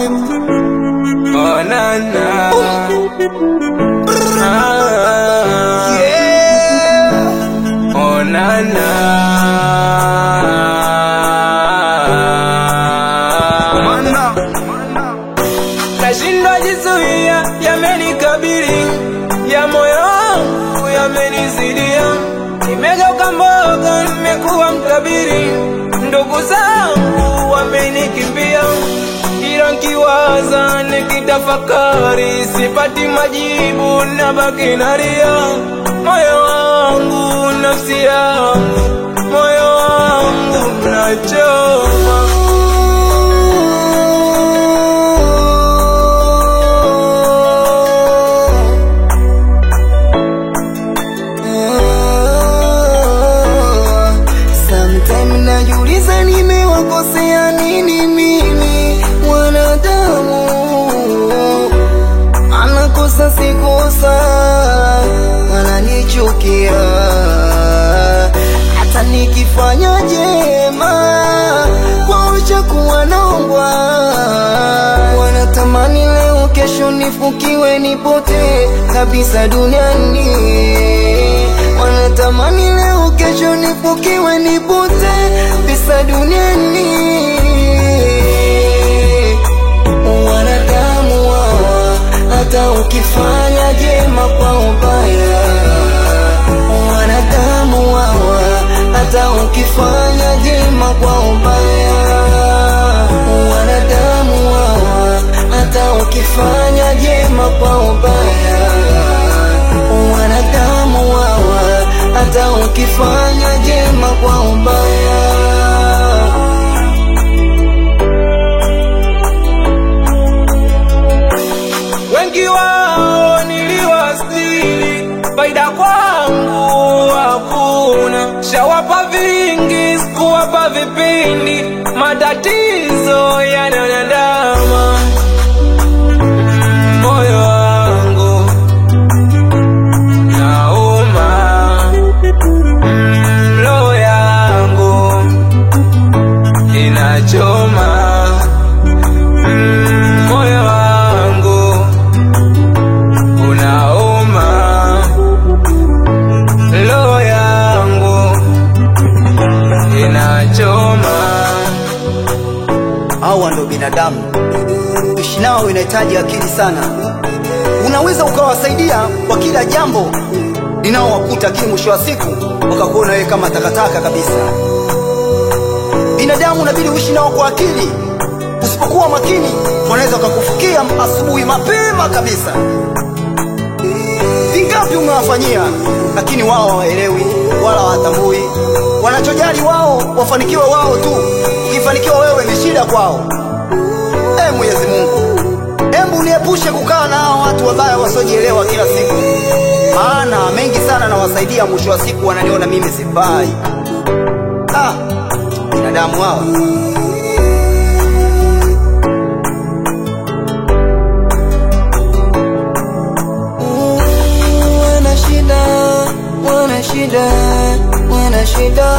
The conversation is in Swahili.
vibe. Oh na na. Yeah. Oh na na. Nashindwa jizuia, yamenikabili, ya moyo wangu yamenizidia. Nimegeuka mboga, nimekuwa mtabiri, ndugu zangu wamenikimbia. Ila nikiwaza nikitafakari, sipati majibu, nabaki nalia. Moyo wangu, nafsi yangu, moyo wangu unachoma. Najiuliza nimewakosea nini mimi wanadamu, anakosa sikosa, wananichukia. Hata nikifanya jema waocha kuwa naongwa, wanatamani leo kesho nifukiwe nipote kabisa duniani. Wanatamani leo kesho nifukiwe nipote kabisa duniani. Wanadamu hawa, hata ukifanya jema kwa ubaya. Wanadamu hawa, hata ukifanya jema kwa ubaya. Wanadamu hawa, hata ukifanya jema kwa ubaya. Wanadamu hawa, hata ukifanya jema kwa ubaya. Wengi wao niliwasili, faida kwangu hakuna. Shawapa vingi, sikuwapa vipindi, matatizo yananiandama. Moyo wangu nauma, roho yangu inachoma. Moyo wangu unauma, roho yangu inachoma. Hawa ndo binadamu, kuishi nao inahitaji akili sana. Unaweza ukawasaidia kwa kila jambo linaowakuta, lakini mwisho wa siku wakakuona wewe kama takataka kabisa. Binadamu unabidi uishi nao kwa akili. Usipokuwa makini, wanaweza wakakufukia asubuhi mapema kabisa. Vingapi umewafanyia, lakini wao hawaelewi wala hawatambui. Wanachojali wao wafanikiwe wao tu, ukifanikiwa wewe ni shida kwao. Mwenyezi Mungu, hebu niepushe kukaa na hao watu wabaya wasiojielewa kila siku, maana mengi sana nawasaidia, mwisho wa siku wananiona mimi sifai. Binadamu hao. Wana shida, wana shida, wana shida.